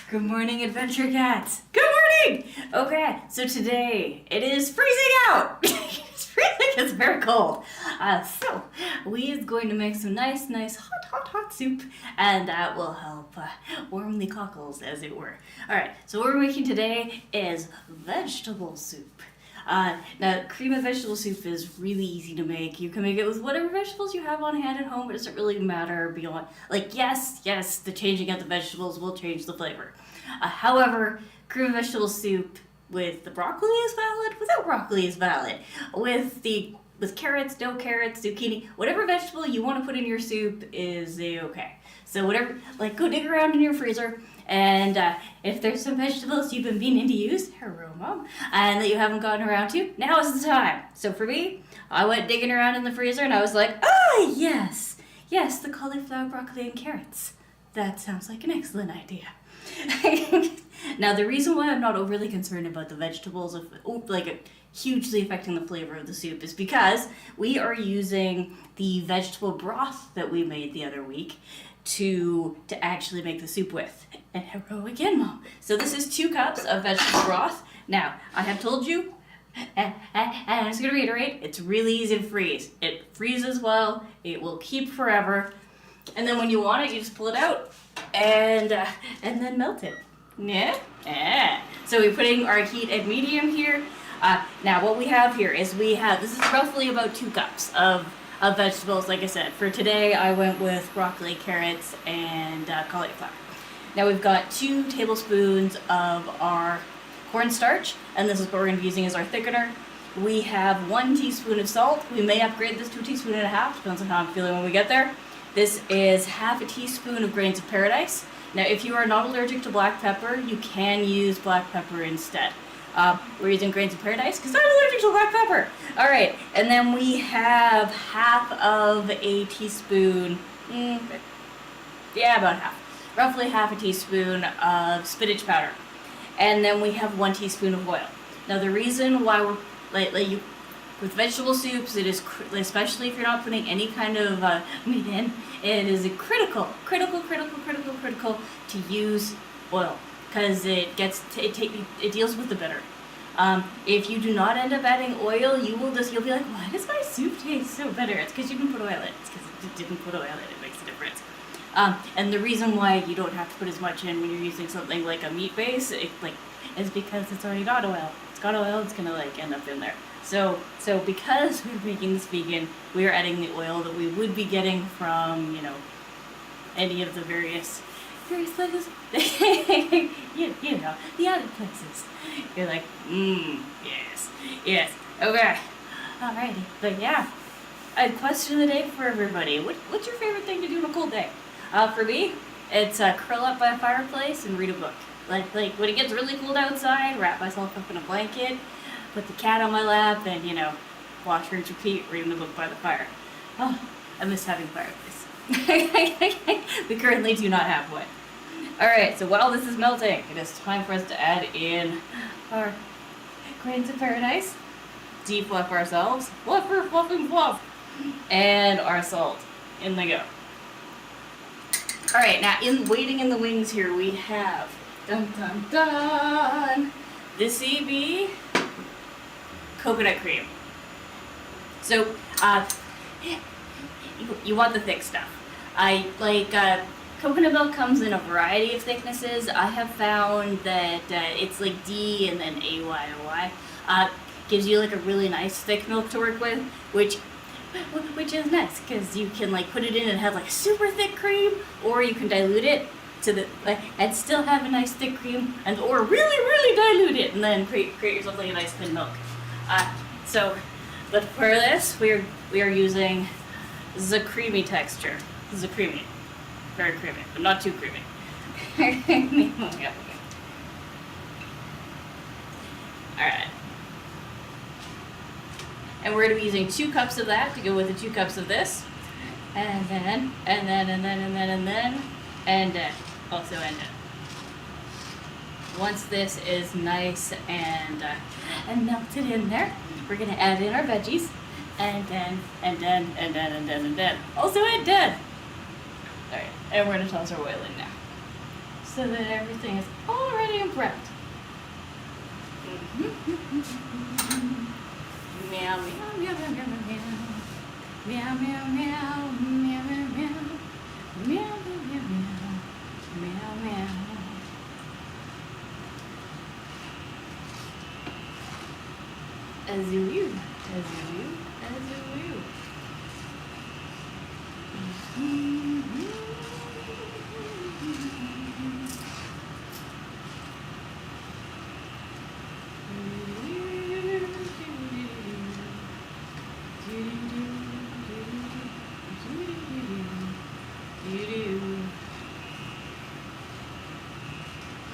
Good morning, Adventure Cats. Good morning! Okay, so today it is freezing out. It's freezing, it's very cold. So we is going to make some nice, hot soup, and that will help warm the cockles, as it were. Alright, so what we're making today is vegetable soup. Now, cream of vegetable soup is really easy to make. You can make it with whatever vegetables you have on hand at home. It doesn't really matter beyond, yes, the changing of the vegetables will change the flavor. However, cream of vegetable soup with the broccoli is valid, without broccoli is valid. With carrots, no carrots, zucchini, whatever vegetable you want to put in your soup is okay. So whatever, go dig around in your freezer. And if there's some vegetables you've been meaning to use, hello mom, and that you haven't gotten around to, now is the time. So for me, I went digging around in the freezer and I was like, yes, the cauliflower, broccoli, and carrots. That sounds like an excellent idea. Now the reason why I'm not overly concerned about the vegetables, hugely affecting the flavor of the soup, is because we are using the vegetable broth that we made the other week to actually make the soup with. And hello again, Mom. So this is 2 cups of vegetable broth. Now, I have told you, and I'm just going to reiterate, it's really easy to freeze. It freezes well, it will keep forever, and then when you want it, you just pull it out and then melt it. Yeah. So we're putting our heat at medium here. Now what we have here is this is roughly about 2 cups of vegetables. Like I said, for today I went with broccoli, carrots, and cauliflower. Now we've got 2 tablespoons of our cornstarch, and this is what we're going to be using as our thickener. We have 1 teaspoon of salt. We may upgrade this to 1.5 teaspoons, depends on how I'm feeling when we get there. This is 1/2 teaspoon of grains of paradise. Now if you are not allergic to black pepper, you can use black pepper instead. We're using grains of paradise because I'm allergic to black pepper. Alright, and then we have 1/2 teaspoon, about half. Roughly 1/2 teaspoon of spinach powder. And then we have 1 teaspoon of oil. Now the reason why we're, with vegetable soups, it is, especially if you're not putting any kind of meat in, it is critical to use oil, because it deals with the bitter. If you do not end up adding oil, you'll be like, why does my soup taste so bitter? It's because you didn't put oil in. It's because you didn't put oil in. It makes a difference. And the reason why you don't have to put as much in when you're using something like a meat base, is because it's already got oil. It's got oil. It's gonna end up in there. So because we're making this vegan, we are adding the oil that we would be getting from any of the various places. The other places. You're like, yes, okay, alrighty. But yeah, a question of the day for everybody. What's your favorite thing to do on a cold day? For me, it's curl up by a fireplace and read a book. Like when it gets really cold outside, wrap myself up in a blanket, put the cat on my lap, and watch, rinse, repeat, reading the book by the fire. Oh, I miss having a fireplace. We currently do not have one. Alright, so while this is melting, it is time for us to add in our grains of paradise, defluff ourselves, fluff, and our salt. In they go. Alright, now waiting in the wings here we have, dun, the CB coconut cream. So, you want the thick stuff. Coconut milk comes in a variety of thicknesses. I have found that it's D and then AYOY. Gives you a really nice thick milk to work with, which is nice because you can put it in and have super thick cream, or you can dilute it to the and still have a nice thick cream, or really dilute it and then create yourself a nice thin milk. But for this we are using the creamy texture. The creamy. Very creamy, but not too creamy. Alright. And we're going to be using 2 cups of that to go with the 2 cups of this. And then. Once this is nice and melted in there, we're going to add in our veggies. And then. Also add done. Alright, and we're going to toss our oil in now. so that everything is already prepped. Meow, meow, meow, meow, meow, meow. Meow, meow, meow, meow, meow, meow. Meow, meow, meow, meow. Meow, meow. As you will, as you will, as you will.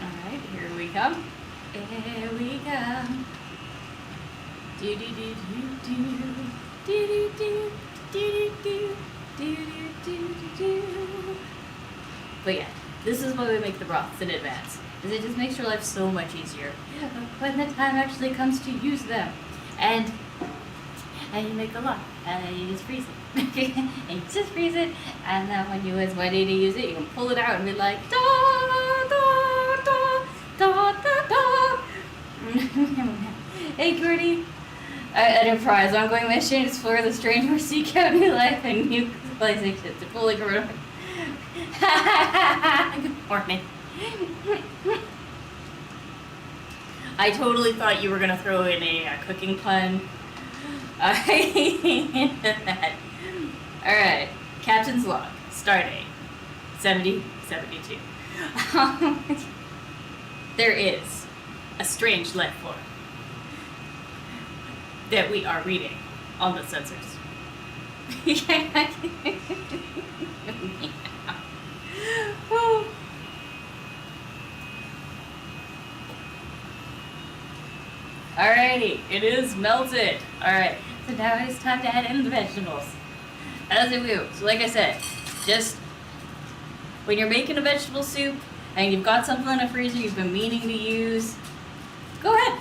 Alright, here we come. Here we come. Do do do do do do do do do do do do. But yeah, this is why we make the broths in advance, because it just makes your life so much easier when the time actually comes to use them. And you make a lot, and you just freeze it. And you just freeze it, and then when you is ready to use it, you can pull it out and be like da da da da da da. Hey Gordy. Enterprise, ongoing mission, explore the strange or seek out new life and new civilizations to fully grow. Good morning. I totally thought you were going to throw in a cooking pun. I hated that. Alright, Captain's Log, Stardate, 7072. There is a strange life form that we are reading on the sensors. Oh. Alrighty, it is melted. Alright, so now it is time to add in the vegetables. As it will. So like I said, just when you're making a vegetable soup and you've got something in the freezer you've been meaning to use, go ahead.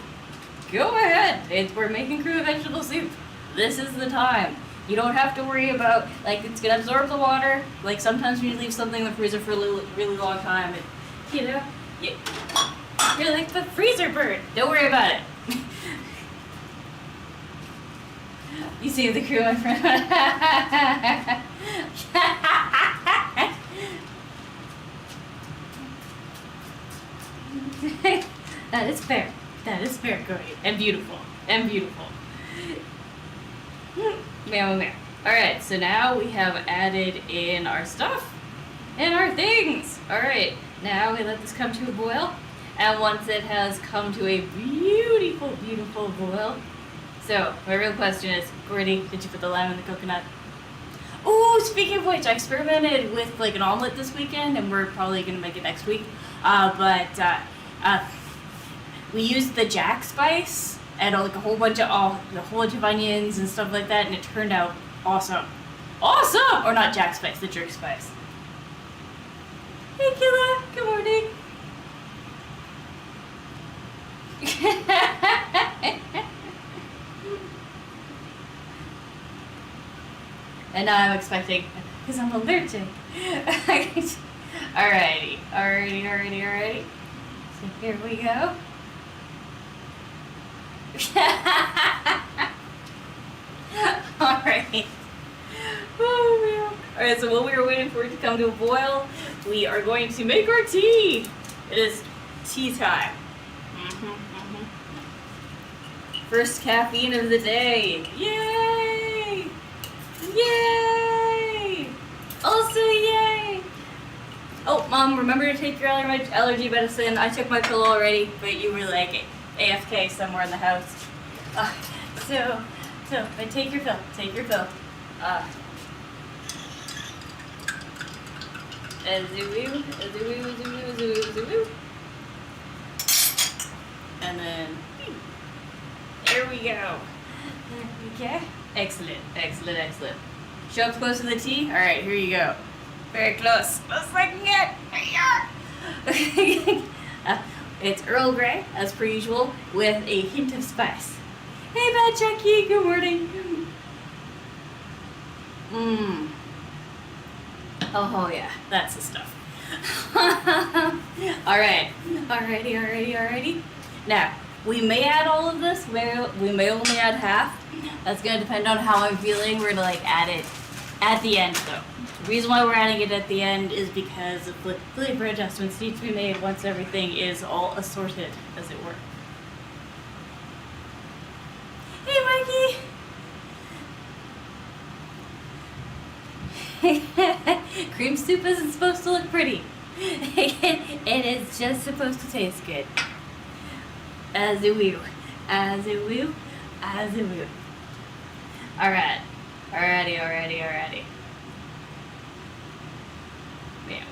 Go ahead. We're making crew of vegetable soup. This is the time. You don't have to worry about, like, it's going to absorb the water. Like, sometimes when you leave something in the freezer for a really long time, you're like the freezer bird. Don't worry about it. You see the crew, my friend? That is fair. That is fair, Cody. And beautiful. And beautiful. Meow, meow. Alright, so now we have added in our stuff and our things. Alright, now we let this come to a boil. And once it has come to a beautiful, beautiful boil. So, my real question is, Gordy, did you put the lime in the coconut? Oh, speaking of which, I experimented with like an omelet this weekend, and we're probably going to make it next week. We used the jack spice and like a whole bunch of onions and stuff like that, and it turned out awesome. Awesome! Or not jack spice, the jerk spice. Hey Killa, good morning. And now I'm expecting, because I'm allergic. Alrighty. So here we go. Alright. Oh, man. Alright, so while we are waiting for it to come to a boil, we are going to make our tea. It is tea time. First caffeine of the day. Yay! Yay! Also yay! Oh, Mom, remember to take your allergy medicine. I took my pill already, but you were like AFK somewhere in the house. But take your pill. Take your pill. And then, there we go. Okay. Excellent. Show up close to the tea. All right, here you go. Very close. Close as I can get. It's Earl Grey, as per usual, with a hint of spice. Hey, Bad Jackie. Good morning. Oh yeah, that's the stuff. Alrighty. Now, we may add all of this, we may only add half. That's gonna depend on how I'm feeling. We're gonna like add it at the end though. The reason why we're adding it at the end is because of the flavor adjustments need to be made once everything is all assorted, as it were. Hey, Mikey! Cream soup isn't supposed to look pretty. It is just supposed to taste good. As it will. Alrighty. Yeah.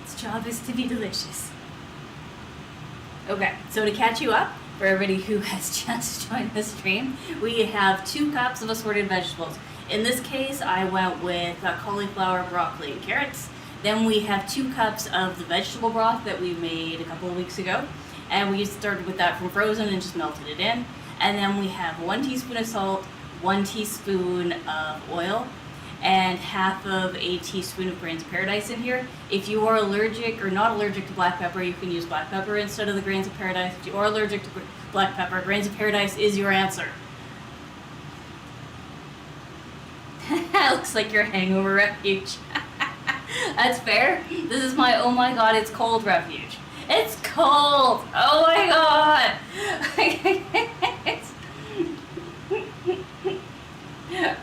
Its job is to be delicious. Okay, so to catch you up, for everybody who has just joined the stream, we have 2 cups of assorted vegetables. In this case, I went with cauliflower, broccoli, and carrots. Then we have 2 cups of the vegetable broth that we made a couple of weeks ago. And we started with that from frozen and just melted it in. And then we have 1 teaspoon of salt, 1 teaspoon of oil, and half of a teaspoon of grains of paradise in here. If you are allergic or not allergic to black pepper, you can use black pepper instead of the grains of paradise. If you are allergic to black pepper, grains of paradise is your answer. Looks like your hangover refuge. That's fair. This is my oh my god, it's cold refuge. It's cold! Oh my god!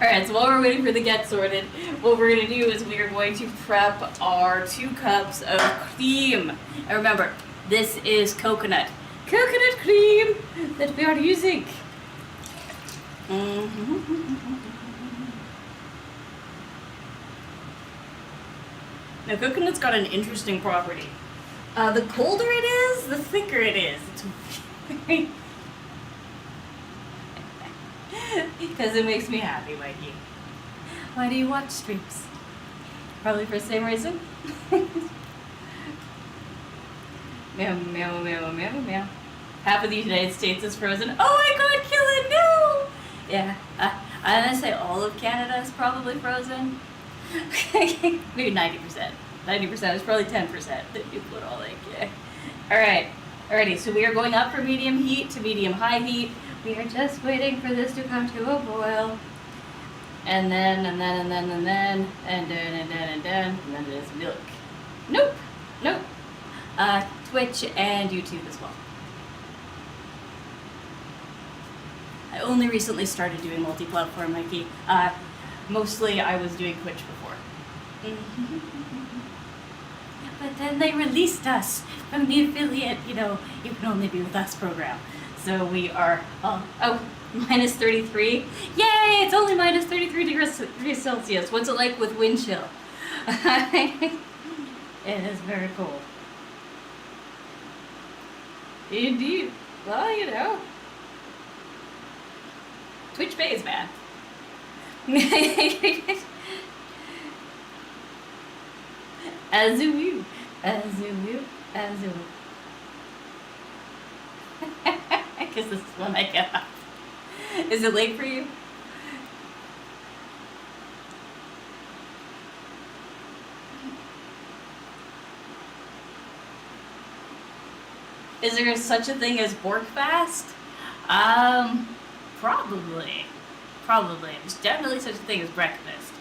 Alright, so while we're waiting for the get sorted, what we're going to do is we are going to prep our 2 cups of cream. And remember, this is coconut cream that we are using. Now, coconut's got an interesting property. The colder it is, the thicker it is. It's very... Because it makes me happy, Mikey. Why do you watch streams? Probably for the same reason. Meow. Half of the United States is frozen. Oh my god, kill it, no! Yeah, I'm gonna say all of Canada is probably frozen. Maybe 90%. 90% is probably 10% that people would all like, yeah. Alrighty, so we are going up from medium heat to medium high heat. We are just waiting for this to come to a boil. And then it is milk. Nope. Twitch and YouTube as well. I only recently started doing multi-platform, Mikey. Mostly I was doing Twitch before. But then they released us from the affiliate, you can only be with us program. So we are, minus 33. Yay, it's only minus 33 degrees Celsius. What's it like with wind chill? It is very cold. Indeed. Well, Twitch pays, man. Azu. Because this is when I get up. Is it late for you? Is there such a thing as Bork fast? Probably. There's definitely such a thing as breakfast.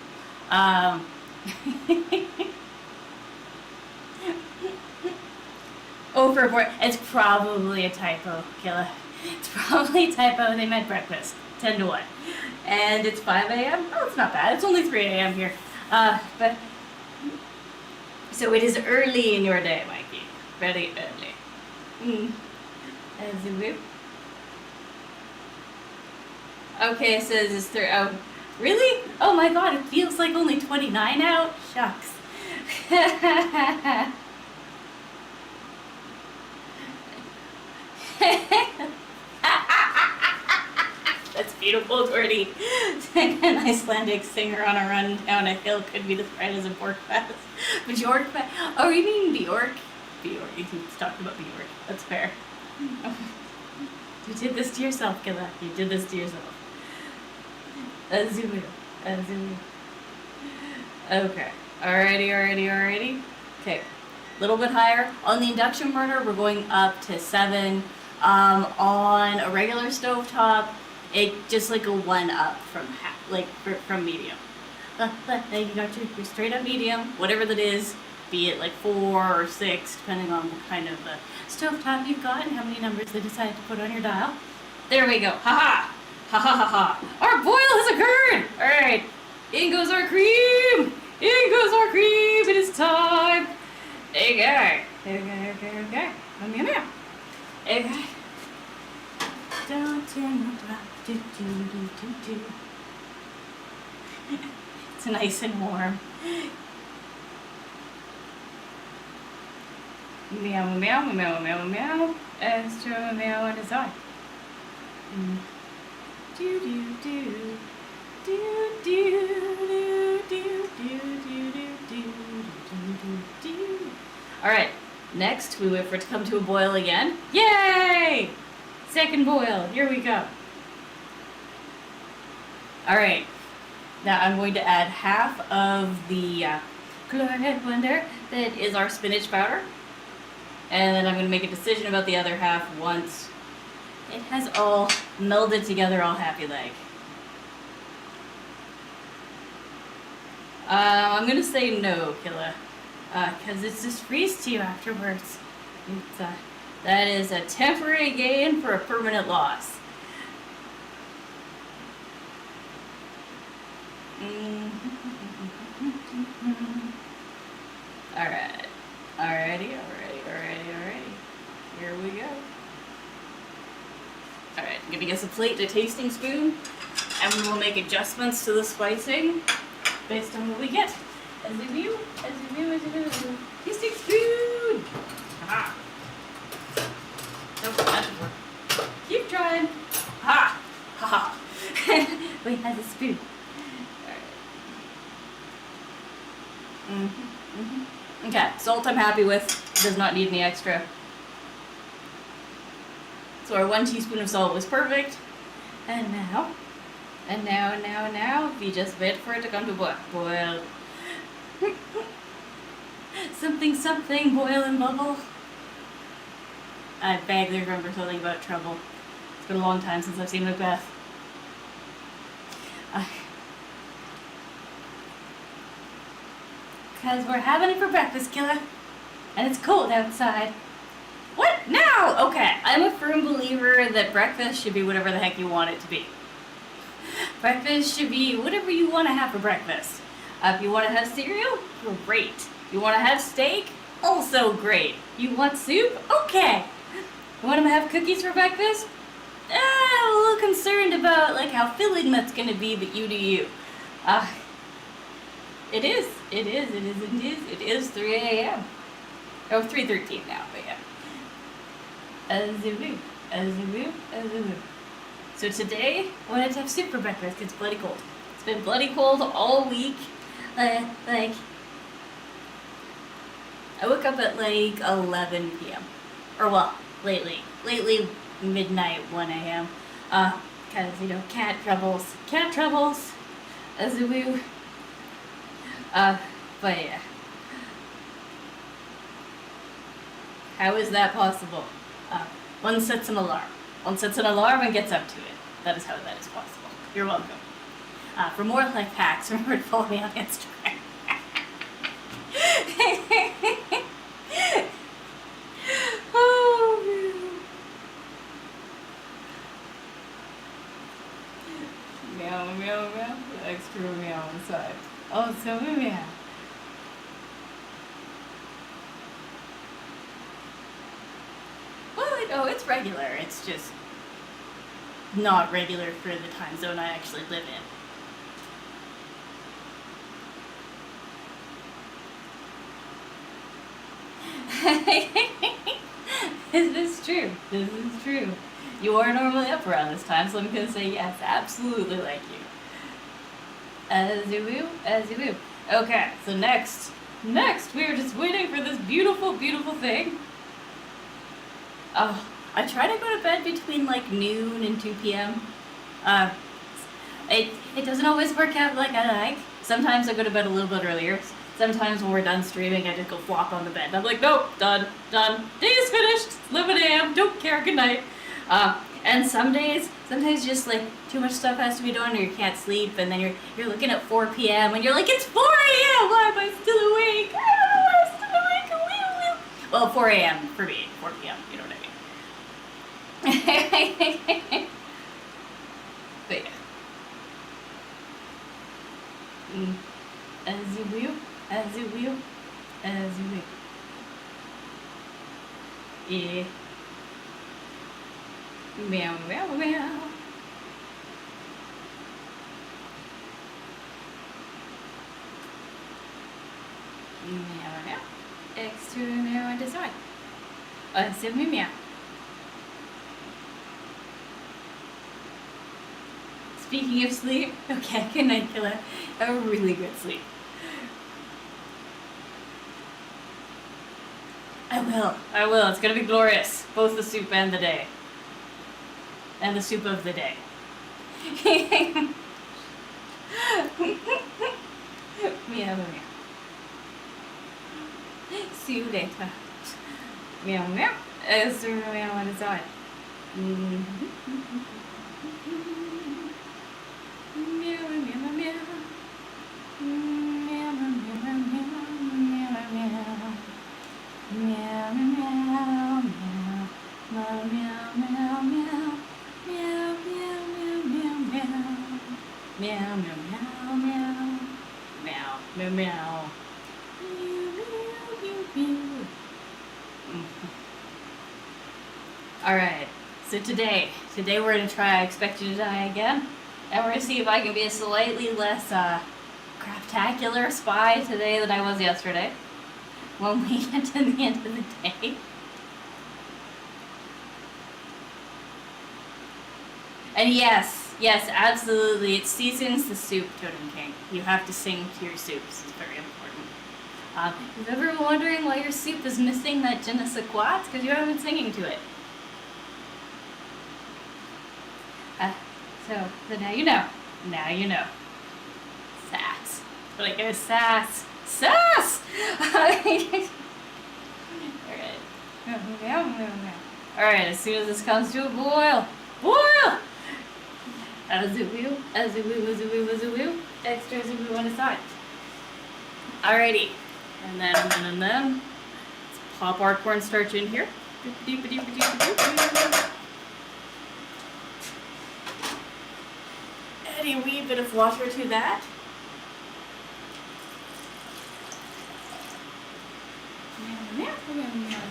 It's probably a typo, Killa. It's probably a typo. They meant breakfast. 10 to 1. And it's 5 a.m. Oh, it's not bad. It's only 3 a.m. here. But so it is early in your day, Mikey. Very early. As a whip. Okay, it says it's really? Oh my god, it feels like only 29 out? Shucks. That's beautiful, Gordy. An Icelandic singer on a run down a hill could be described as a Bork fest. Bjork fest? Oh, you mean Bjork? Bjork. You can talk about Bjork. That's fair. You did this to yourself, Killa. You did this to yourself. Azulu. Okay. Alrighty. Okay. a little bit higher. On the induction burner, we're going up to 7. On a regular stovetop, it just like a 1 up from from medium. You got your straight up medium, whatever that is, be it like 4 or 6, depending on what kind of stovetop you've got and how many numbers they decide to put on your dial. There we go. Ha ha! Ha ha ha ha! Our boil has occurred! Alright, in goes our cream! In goes our cream! It is time! Okay. Okay. Okay. Don't turn around. It's nice and warm. Meow, meow, meow, meow, meow. Extra meow on his eye. Do do do. Do do do do do do do do do. Alright, next we wait for it to come to a boil again. Yay! Second boil, here we go. Alright, now I'm going to add half of the chloride blender that is our spinach powder. And then I'm going to make a decision about the other half once it has all melded together all happy like. I'm going to say no, Killa. Because it's just freeze to you afterwards. That is a temporary gain for a permanent loss. Alright. Alrighty. Here we go. Alright, I'm giving us a plate and a tasting spoon, and we will make adjustments to the spicing based on what we get. As a view. Tasting spoon! Aha! Nope, that didn't work. Keep trying. Ha! Ha ha! We have a spoon. Alright. Okay, salt I'm happy with. Does not need any extra. So our 1 teaspoon of salt was perfect. And now, we just wait for it to come to boil. Something, boil and bubble. I vaguely remember something about trouble. It's been a long time since I've seen Macbeth. Because we're having it for breakfast, Killa. And it's cold outside. What? Now? Okay, I'm a firm believer that breakfast should be whatever the heck you want it to be. Breakfast should be whatever you want to have for breakfast. If you want to have cereal, great. You want to have steak? Also great. You want soup? Okay. You want to have cookies for breakfast? I'm a little concerned about like how filling that's going to be, but you do you. It is 3 a.m. Oh, 3:13 now, but yeah. So today, I wanted to have soup for breakfast. It's bloody cold. It's been bloody cold all week. I woke up at like 11 p.m. Or well, lately midnight, 1 a.m. Because, cat troubles, but yeah. How is that possible? One sets an alarm. One sets an alarm and gets up to it. That is how that is possible. You're welcome. For more life hacks, remember to follow me on Instagram. Oh, man. Meow, meow, meow. Extra meow inside. Oh, so meow. Well, it's regular. It's just not regular for the time zone I actually live in. This is true. You are normally up around this time, so I'm going to say yes, absolutely like you. As you will. Okay, so next, we are just waiting for this beautiful, beautiful thing. I try to go to bed between like noon and 2 p.m. It doesn't always work out like I like. Sometimes I go to bed a little bit earlier. Sometimes when we're done streaming, I just go flop on the bed. I'm like, nope, done. Day is finished. It's 11 a.m. Don't care. Good night. And sometimes just like too much stuff has to be done, or you can't sleep, and then you're looking at 4 p.m. and you're like, it's 4 a.m. Why am I still awake? I don't know why I'm still awake. Well, 4 a.m. for me. 4 p.m. You know what I mean? But yeah. As you will. As you will. As you will. Yeah. Meow, meow, meow. Meow, meow. Extra meow on the side. So meow. Speaking of sleep, okay, good night, Killa. Have a really good sleep. I will. It's gonna be glorious. Both the soup and the day. And the soup of the day. Meow, meow. See you later. Meow, meow. So meow on its own. Meow, meow, meow, meow. Meow, meow, meow, meow, meow, meow. Meow, meow, meow, meow, meow, meow, meow. Meow, meow, meow, meow, meow. Meow, meow, meow, meow. Meow, meow, meow. Alright, so today we're going to try I Expect You to Die Again. And we're going to see if I can be a slightly less craptacular spy today than I was yesterday. When we get to the end of the day. And yes, absolutely, it seasons the soup, Totem King. You have to sing to your soups. It's very important. If you're ever wondering why your soup is missing that je ne sais quoi, it's because you haven't been singing to it. So now you know. Now you know. Sass. But I go sass. Sass! Alright. Alright, as soon as this comes to a boil. Boil! As it will. Extra as it will on the side. Alrighty. And then let's pop our cornstarch in here. Add a wee bit of water to that.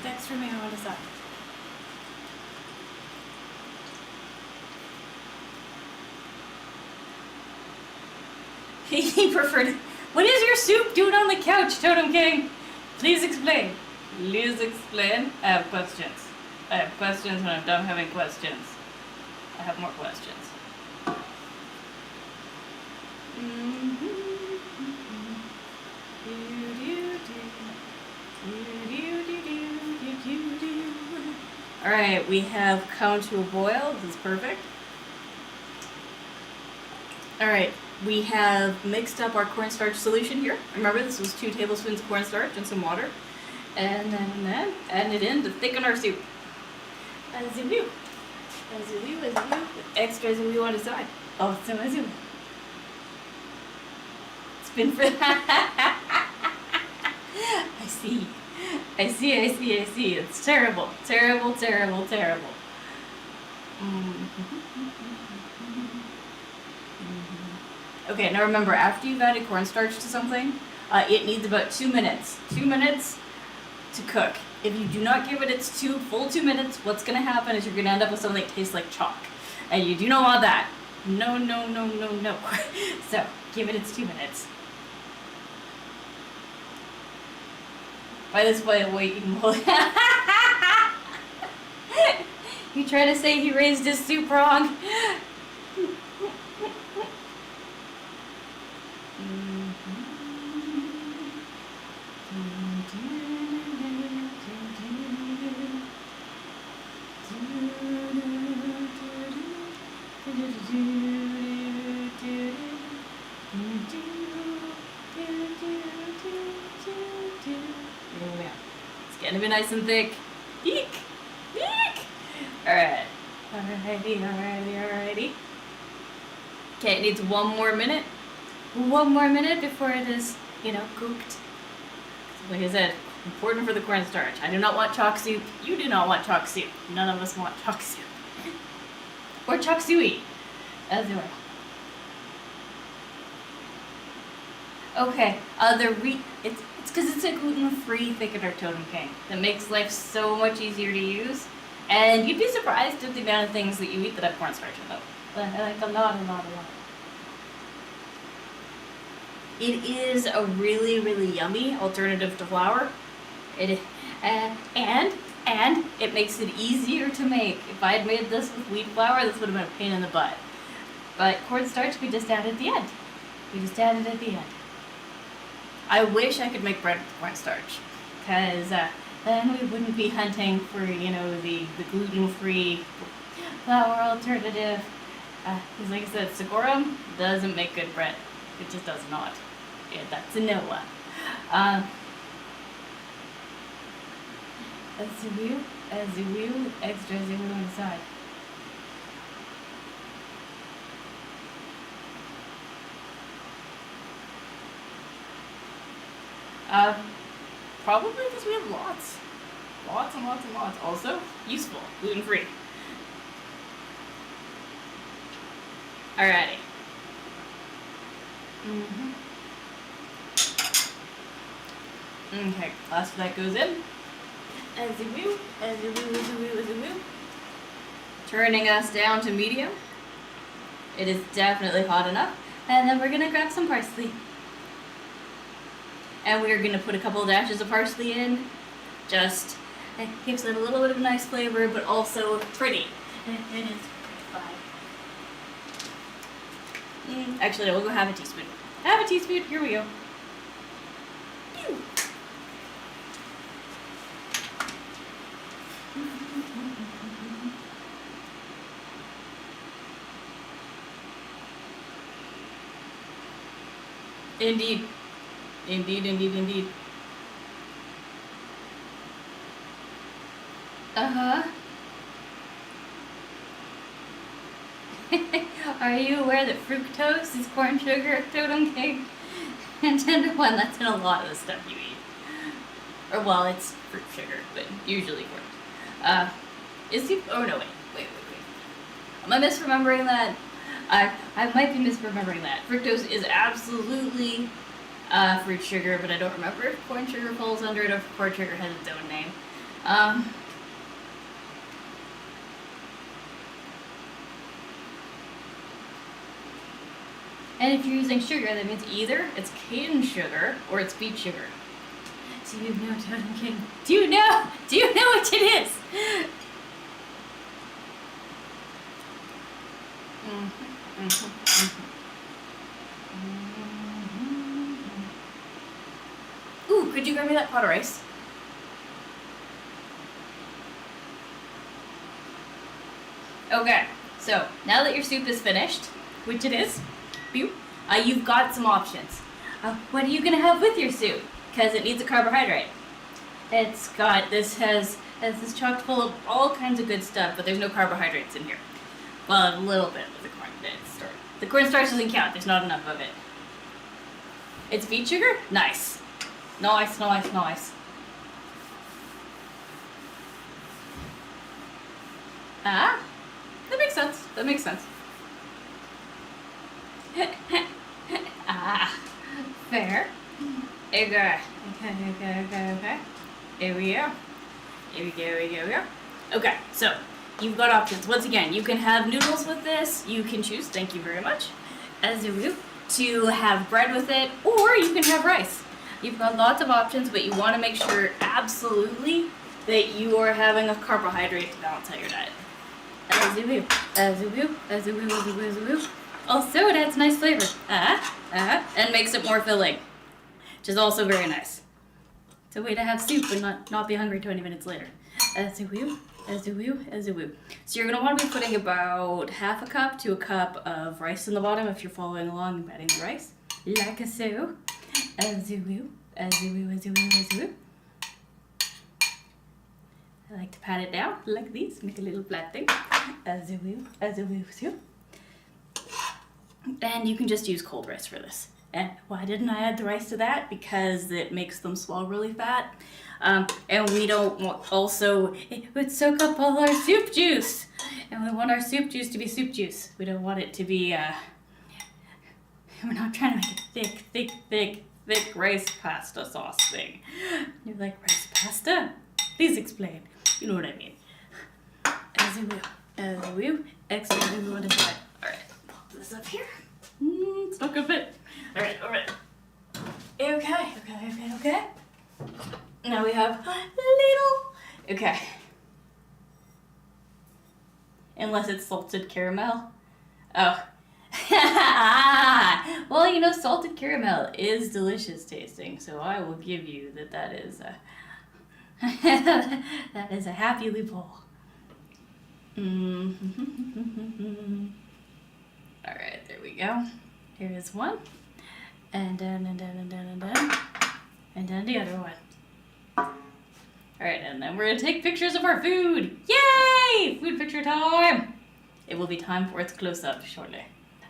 Extra meow on the side. He preferred. What is your soup doing on the couch, Totem King? Please explain. Please explain. I have questions. I have questions when I'm done having questions. I have more questions. Alright, we have come to a boil. This is perfect. Alright, we have mixed up our cornstarch solution here. Remember, this was 2 tablespoons of cornstarch and some water. And then add it in to thicken our soup. As you do. With extra as you want to side. Oh, so as you. Spin for that. I see. It's terrible. Okay, now remember, after you've added cornstarch to something, it needs about 2 minutes. 2 minutes to cook. If you do not give it its full 2 minutes, what's going to happen is you're going to end up with something that tastes like chalk. And you do not want that. No. So, give it its 2 minutes. By this way, you can pull it. You try to say he raised his soup wrong. Gonna be nice and thick. Eek! Eek! Alright. Alrighty. Okay, it needs one more minute. One more minute before it is, cooked. Like I said, important for the cornstarch. I do not want chalk soup. You do not want chalk soup. None of us want chalk soup. Or chop suey. As do I. Okay, it's because it's a gluten-free thickener totem king that makes life so much easier to use. And you'd be surprised at the amount of things that you eat that have cornstarch in them. Like a lot. It is a really, really yummy alternative to flour. And it makes it easier to make. If I had made this with wheat flour, this would have been a pain in the butt. But cornstarch, we just add at the end. I wish I could make bread with cornstarch, because then we wouldn't be hunting for, the gluten-free flour alternative. Because like I said, Sigorum doesn't make good bread. It just does not. Yeah, that's a no. A zulu, extra zulu on the side. Probably because we have lots. Lots and lots. Also, useful, gluten-free. Alrighty. Okay, last of that goes in. As you will. Turning us down to medium. It is definitely hot enough. And then we're gonna grab some parsley. And we're gonna put a couple of dashes of parsley in. Just, it gives it a little bit of a nice flavor, but also pretty. It is fine. Actually, no, we'll go have a teaspoon. Have a teaspoon, here we go. Pew. Indeed. Are you aware that fructose is corn sugar totem king? And gender one, that's in a lot of the stuff you eat. Or well, it's fruit sugar, but usually corn. Is he? Oh no, wait. Am I misremembering that? I might be misremembering that. Fructose is absolutely fruit sugar, but I don't remember if corn sugar falls under it or if corn sugar has its own name. And if you're using sugar, that means either it's cane sugar or it's beet sugar. Do you know, Totem King? Do you know which it is? Ooh, could you grab me that pot of rice? Okay, so now that your soup is finished, which it is, you've got some options. What are you gonna have with your soup? Because it needs a carbohydrate. This is chock full of all kinds of good stuff, but there's no carbohydrates in here. Well, a little bit of the corn. The cornstarch doesn't count. There's not enough of it. It's beet sugar? Nice. Nice. That makes sense. Fair. Okay. Here we go. Okay, so you've got options. Once again, you can have noodles with this. You can choose, thank you very much, to have bread with it, or you can have rice. You've got lots of options, but you want to make sure absolutely that you are having a carbohydrate to balance out your diet. Also, it adds nice flavor. And makes it more filling, which is also very nice. It's a way to have soup and not be hungry 20 minutes later. So you're gonna want to be putting about half a cup to a cup of rice in the bottom if you're following along and adding the rice. Like so. I like to pat it down like this, make a little flat thing, as I will. And you can just use cold rice for this. And why didn't I add the rice to that? Because it makes them swell really fat. And we don't want also, it would soak up all our soup juice. And we want our soup juice to be soup juice. We don't want it to be, we're not trying to make a thick rice pasta sauce thing. You like rice pasta? Please explain. You know what I mean. As I will. Excellent, we want to try. Alright, pop this up here. It's not gonna fit. Alright. Okay. Now we have little. Okay. Unless it's salted caramel. Oh. Well, you know, salted caramel is delicious tasting, so I will give you that is a that is a happy loophole. Alright, there we go. Here is one. And then the other one. Alright, and then we're gonna take pictures of our food. Yay! Food picture time! It will be time for its close-up shortly.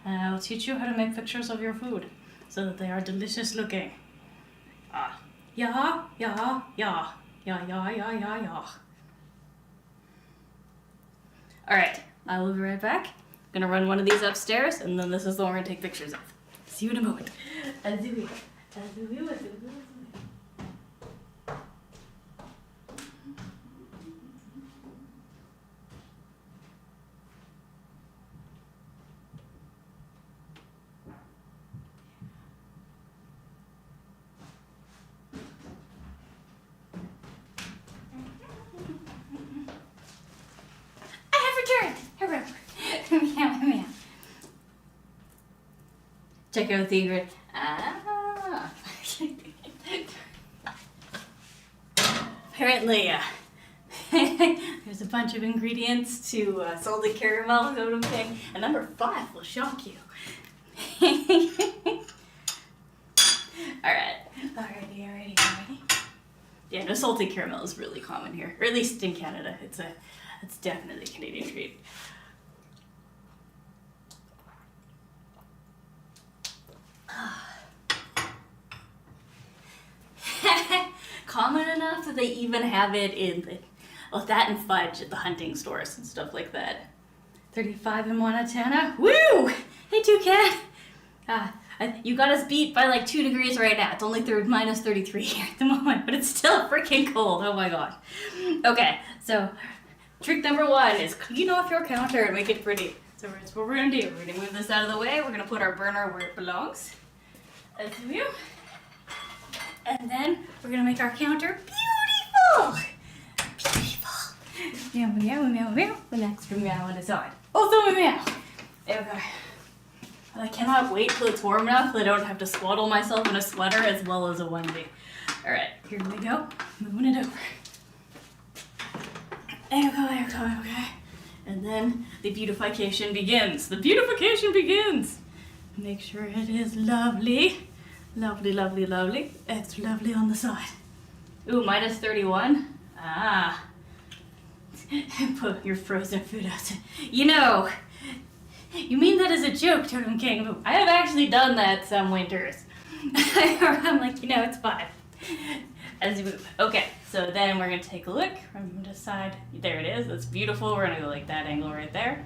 I'll teach you how to make pictures of your food so that they are delicious looking. Yeah. Alright, I will be right back. I'm gonna run one of these upstairs, and then this is the one we're gonna take pictures of. See you in a moment. As we will. Meow. Check out the ingredient. Apparently, there's a bunch of ingredients to salted caramel totem thing, and number 5 will shock you. Alrighty. Yeah, no, salted caramel is really common here, or at least in Canada. It's definitely a Canadian treat. Common enough that they even have it in that and fudge at the hunting stores and stuff like that. 35 in Montana. Woo! Hey, Toucan. You got us beat by like 2 degrees right now. It's only minus 33 here at the moment, but it's still freaking cold. Oh my gosh. Okay, so trick number 1 is clean off your counter and make it pretty. So that's what we're gonna do. We're gonna move this out of the way. We're gonna put our burner where it belongs. And then we're gonna make our counter beautiful. Meow. The next meow on the side. Also a meow. Okay. I cannot wait till it's warm enough that I don't have to swaddle myself in a sweater as well as a onesie. Alright, here we go. Moving it over. Okay. And then the beautification begins. Make sure it is lovely. Lovely. Extra lovely on the side. Ooh, minus 31. Put your frozen food out. You mean that as a joke, Totem King? I have actually done that some winters. I'm like, it's fine. As you move. Okay, so then we're gonna take a look from the side. There it is. That's beautiful. We're gonna go like that angle right there.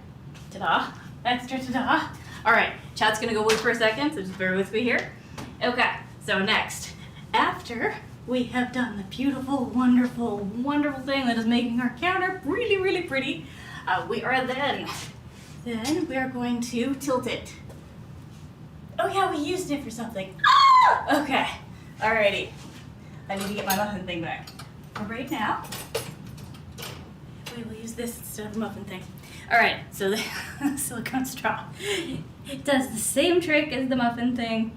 Ta-da! Extra ta-da! All right, chat's gonna go away for a second, so just bear with me here. Okay, so next, after we have done the beautiful, wonderful thing that is making our counter really, really pretty, we are then we are going to tilt it. Oh yeah, we used it for something. Okay, alrighty. I need to get my muffin thing back. For right now, we will use this instead of the muffin thing. Alright, so the silicone straw. It does the same trick as the muffin thing.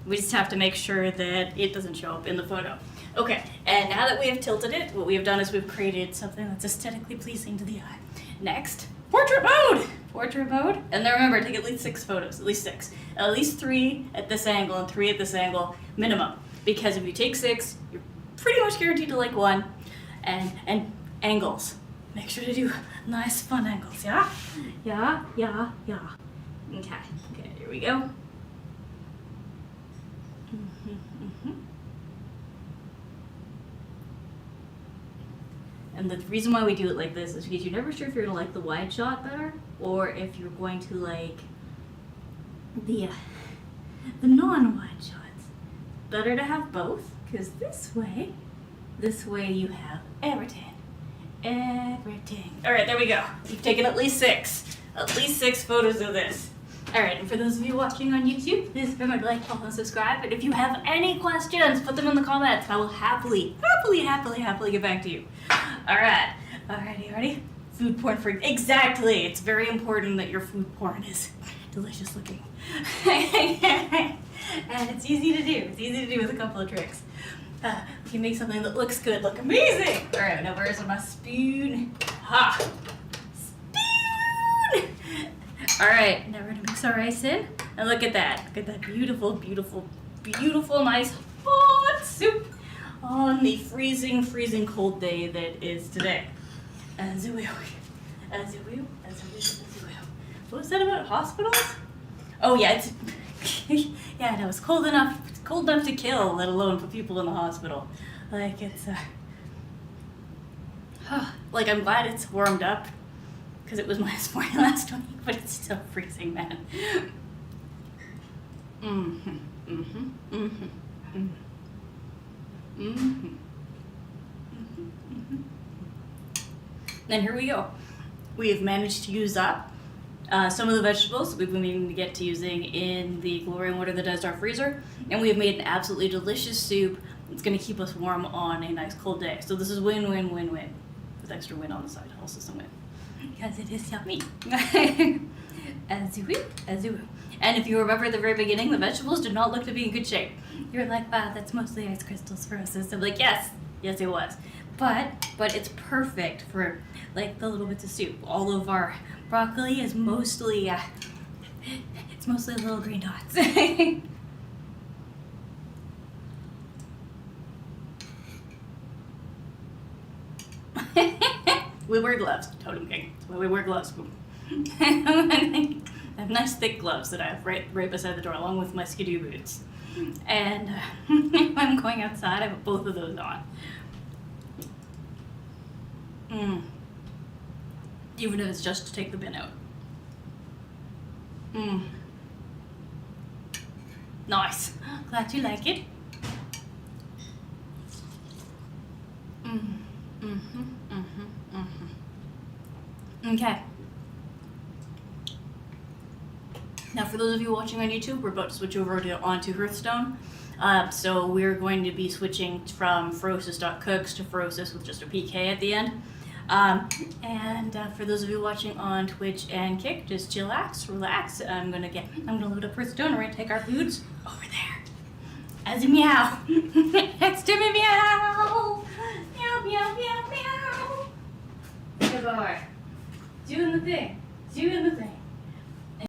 We just have to make sure that it doesn't show up in the photo. Okay, and now that we have tilted it, what we have done is we've created something that's aesthetically pleasing to the eye. Next, portrait mode! And then remember, take at least 6 photos, at least 6. At least 3 at this angle and 3 at this angle, minimum. Because if you take 6, you're pretty much guaranteed to like one. And angles. Make sure to do nice fun angles, yeah? Yeah. Okay, here we go. And the reason why we do it like this is because you're never sure if you're gonna like the wide shot better or if you're going to like the non-wide shots. Better to have both, because this way you have everything. All right, there we go. We've taken at least six photos of this. All right, and for those of you watching on YouTube, please remember to like, follow, and subscribe. And if you have any questions, put them in the comments. I will happily get back to you. All right, you ready? Food porn for exactly. It's very important that your food porn is delicious looking, and it's easy to do. It's easy to do with a couple of tricks. We can make something that looks good look amazing. All right, now where's my spoon? Ha! Spoon! All right, now we're gonna mix our rice in. And look at that. Look at that beautiful, nice hot soup on the freezing cold day that is today. As you will. What was that about hospitals? Oh yeah, it's yeah, no, it's cold enough to kill, let alone put people in the hospital. Like it's like I'm glad it's warmed up because it was -40 last week, but it's still freezing, man. Then here we go. We have managed to use up some of the vegetables we've been meaning to get to using in the glory water that is our freezer, and we have made an absolutely delicious soup. It's going to keep us warm on a nice cold day. So this is win-win, with extra win on the side, also some win, because it is yummy. As you will. And if you remember at the very beginning, the vegetables did not look to be in good shape. You're like, wow, that's mostly ice crystals frozen. I'm like, yes, it was. But it's perfect for like the little bits of soup. All of our broccoli is mostly little green dots. We wear gloves, Totem King. That's why we wear gloves. I have nice thick gloves that I have right beside the door, along with my skidoo boots. And if I'm going outside, I have both of those on. Even if it's just to take the bin out. Nice. Glad you like it. Okay. Now, for those of you watching on YouTube, we're about to switch over onto Hearthstone. So we're going to be switching from ferocious.cooks to ferocious with just a PK at the end. And for those of you watching on Twitch and Kick, just relax. I'm gonna load up Hearthstone and we're gonna take our foods over there. As a meow.